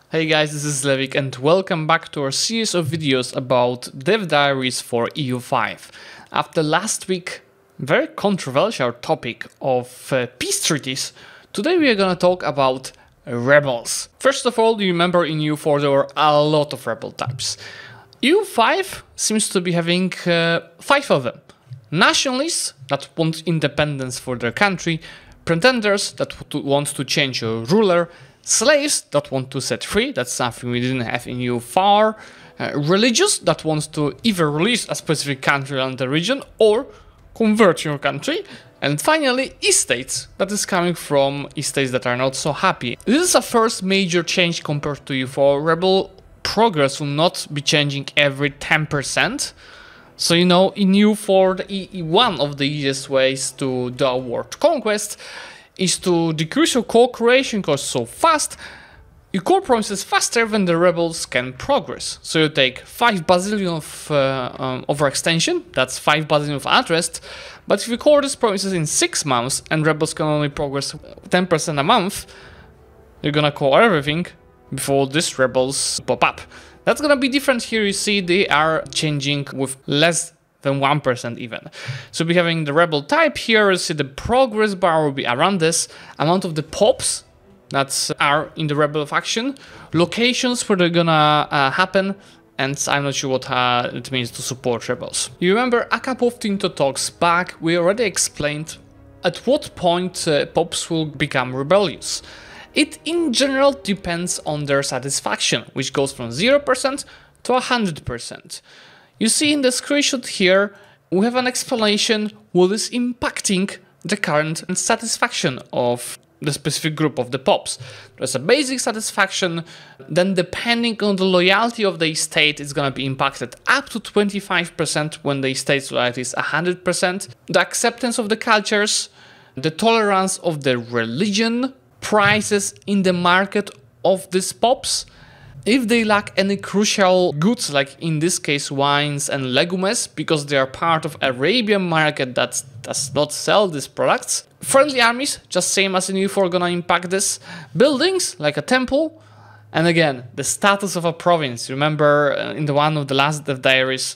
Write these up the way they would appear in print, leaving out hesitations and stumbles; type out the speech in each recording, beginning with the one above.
Hey guys, this is Zlewikk and welcome back to our series of videos about dev diaries for EU5. After last week, very controversial topic of peace treaties, today we are going to talk about rebels. First of all, you remember in EU4 there were a lot of rebel types. EU5 seems to be having 5 of them. Nationalists that want independence for their country, pretenders that want to change a ruler, slaves that want to set free, that's something we didn't have in EU4, religious that wants to either release a specific country and the region or convert your country, and finally estates, that is coming from estates that are not so happy. This is a first major change compared to EU4. Rebel progress will not be changing every 10%. So in EU4, one of the easiest ways to do a world conquest is to decrease your cooperation costs so fast, you core provinces faster than the rebels can progress. So you take 5 bazillion of overextension, that's 5 bazillion of interest, but if you core these provinces in 6 months and rebels can only progress 10% a month, you're gonna core everything before these rebels pop up. That's gonna be different here. You see they are changing with less than 1% even. So we'll be having the rebel type here. You see the progress bar will be around this amount of the pops that are in the rebel faction, locations where they're gonna happen, and I'm not sure what it means to support rebels. You remember a couple of Tinto talks back, we already explained at what point pops will become rebellious. It in general depends on their satisfaction, which goes from 0% to 100%. You see in the screenshot here, we have an explanation what is impacting the current satisfaction of the specific group of the pops. There's a basic satisfaction, then depending on the loyalty of the state, it's going to be impacted up to 25% when the state's loyalty is 100%. The acceptance of the cultures, the tolerance of the religion, prices in the market of these pops, if they lack any crucial goods, like in this case wines and legumes, because they are part of Arabian market that does not sell these products. Friendly armies, just same as in EU4, gonna impact this. Buildings, like a temple, and again, the status of a province. Remember in the one of the last dev diaries,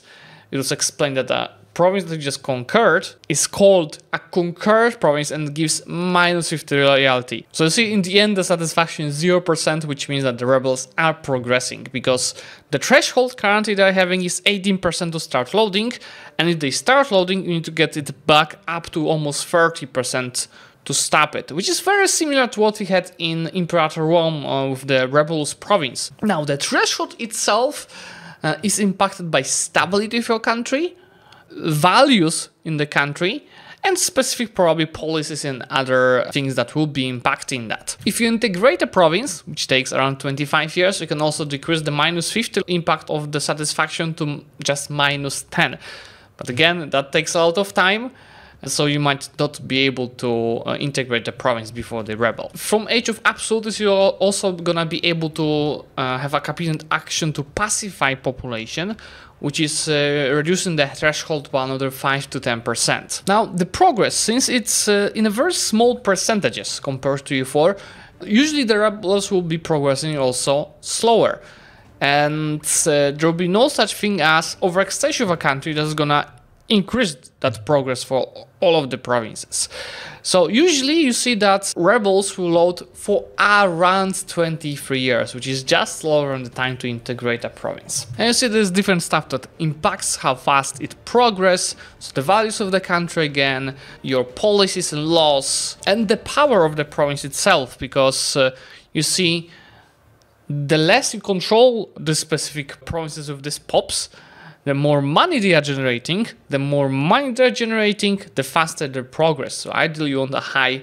it was explained that a province that you just conquered is called a conquered province and gives -50 loyalty. So you see in the end the satisfaction is 0%, which means that the rebels are progressing, because the threshold currently they're having is 18% to start loading, and if they start loading you need to get it back up to almost 30% to stop it, which is very similar to what we had in Imperator Rome with the rebels province. Now the threshold itself is impacted by stability of your country, values in the country, and specific probably policies and other things that will be impacting that. If you integrate a province, which takes around 25 years, you can also decrease the -50 impact of the satisfaction to just -10. But again, that takes a lot of time, so you might not be able to integrate the province before the rebel. From Age of Absolutes, you're also gonna be able to have a capital action to pacify population, which is reducing the threshold by another 5 to 10%. Now, the progress, since it's in a very small percentages compared to EU4, usually the rebels will be progressing also slower. And there will be no such thing as overextension of a country that's gonna increase that progress for all of the provinces. So usually you see that rebels will load for around 23 years, which is just slower on the time to integrate a province. And you see there's different stuff that impacts how fast it progresses, so the values of the country again, your policies and laws, and the power of the province itself, because you see the less you control the specific provinces of these pops, the more money they are generating, the faster their progress. So ideally you want a high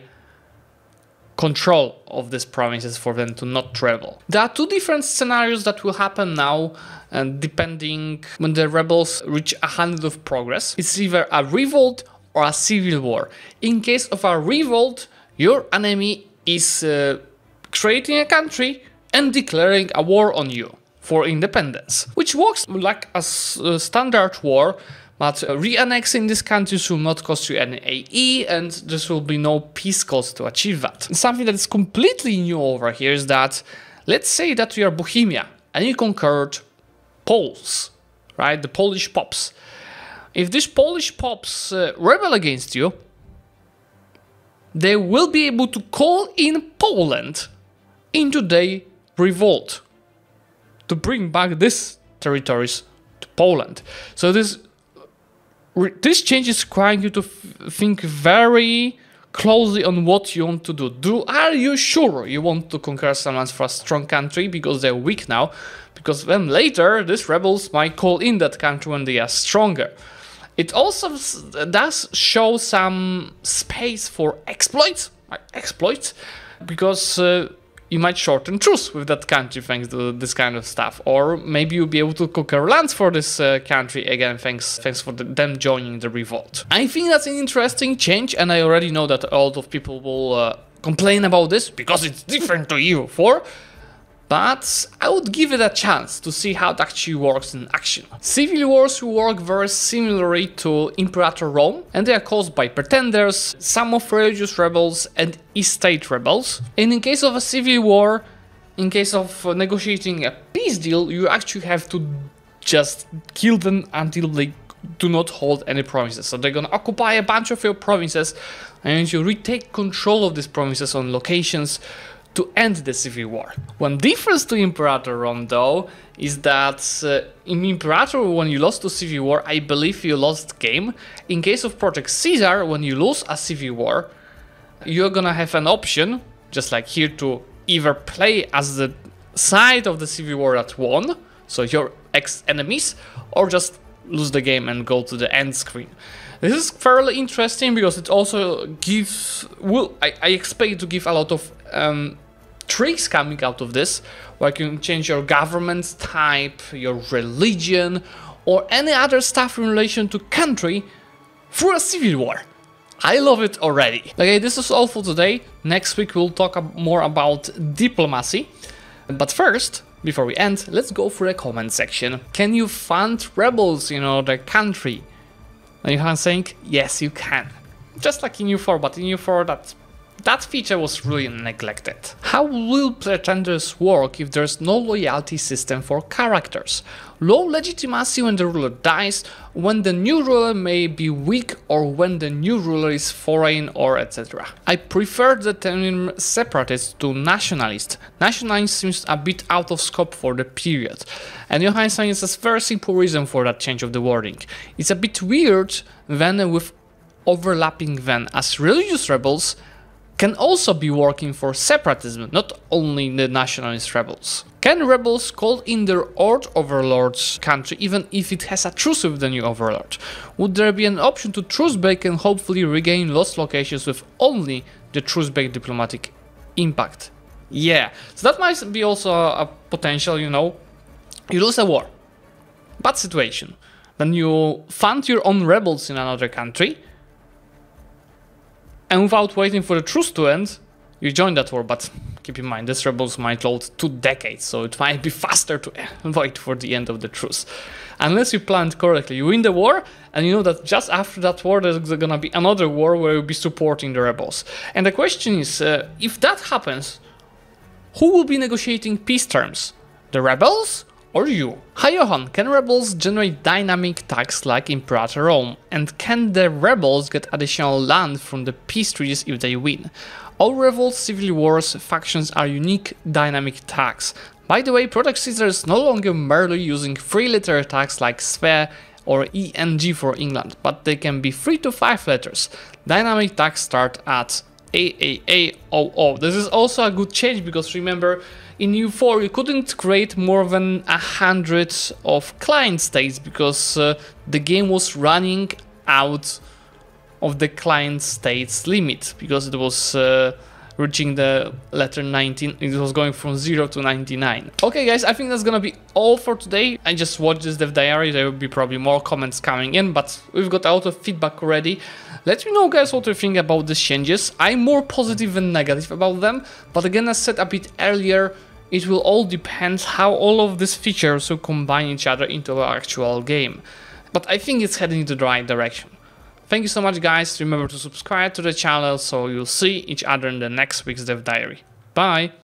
control of these provinces for them to not travel. There are 2 different scenarios that will happen now, and depending when the rebels reach 100 of progress. It's either a revolt or a civil war. In case of a revolt, your enemy is creating a country and declaring a war on you for independence, which works like a standard war, but re-annexing these countries will not cost you any AE, and there will be no peace cost to achieve that. Something that is completely new over here is that Let's say that you are Bohemia and you conquered Poles, right? The Polish Pops. If these Polish Pops rebel against you, they will be able to call in Poland into their revolt to bring back these territories to Poland. So this change is requiring you to think very closely on what you want to do. Are you sure you want to conquer some lands for a strong country because they're weak now? Because then later these rebels might call in that country when they are stronger. It also does show some space for exploits, because you might shorten truce with that country thanks to this kind of stuff. Or maybe you'll be able to conquer lands for this country again thanks for them joining the revolt. I think that's an interesting change, and I already know that a lot of people will complain about this because it's different to EU4. But I would give it a chance to see how it actually works in action. Civil wars work very similarly to Imperator Rome, and they are caused by pretenders, some of religious rebels and estate rebels. And in case of a civil war, in case of negotiating a peace deal, you actually have to just kill them until they do not hold any provinces. So they're gonna occupy a bunch of your provinces and you retake control of these provinces on locations to end the civil war. One difference to Imperator Rome though is that in Imperator, when you lost to civil war, I believe you lost game. In case of Project Ceasar, when you lose a civil war, you're gonna have an option, just like here, to either play as the side of the civil war that won, so your ex-enemies, or just lose the game and go to the end screen. This is fairly interesting because it also gives, I expect it to give a lot of tricks coming out of this, where you can change your government type, your religion, or any other stuff in relation to country through a civil war. I love it already. Okay, this is all for today. Next week we'll talk more about diplomacy. But first, before we end, let's go through the comment section. Can you fund rebels in another country? And you are saying, yes, you can. Just like in EU4, but in EU4 that feature was really neglected. How will pretenders work if there's no loyalty system for characters? Low legitimacy when the ruler dies, when the new ruler may be weak, or when the new ruler is foreign, or etc. I prefer the term separatist to nationalist. Nationalist seems a bit out of scope for the period. And Johann says a very simple reason for that change of the wording. It's a bit weird then with overlapping then, as religious rebels can also be working for separatism, not only the nationalist rebels. Can rebels call in their old overlord's country even if it has a truce with the new overlord? Would there be an option to truce break and hopefully regain lost locations with only the truce break diplomatic impact? Yeah, so that might be also a potential, you know, you lose a war, bad situation, then you fund your own rebels in another country, and without waiting for the truce to end, you join that war. But keep in mind, these rebels might load 2 decades, so it might be faster to wait for the end of the truce. Unless you planned correctly, you win the war, and you know that just after that war there's gonna be another war where you'll be supporting the rebels. And the question is, if that happens, who will be negotiating peace terms? The rebels? Or you? Hi Johan, can rebels generate dynamic tax like Imperator Rome? And can the rebels get additional land from the peace treaties if they win? All revolts, civil wars, factions are unique dynamic tax. By the way, Project Ceasar is no longer merely using 3-letter tags like SVE or ENG for England, but they can be 3 to 5 letters. Dynamic tags start at AAAOO. This is also a good change because remember, in EU4 you couldn't create more than 100 of client states because the game was running out of the client states limit because it was reaching the letter 19, it was going from 0 to 99. Okay guys, I think that's gonna be all for today. I just watched this dev diary, there will be probably more comments coming in, but we've got a lot of feedback already. Let me know guys what you think about these changes. I'm more positive than negative about them, but again, as said a bit earlier, it will all depend how all of these features will combine each other into our actual game. But I think it's heading in the right direction. Thank you so much guys, remember to subscribe to the channel so you'll see each other in the next week's dev diary. Bye!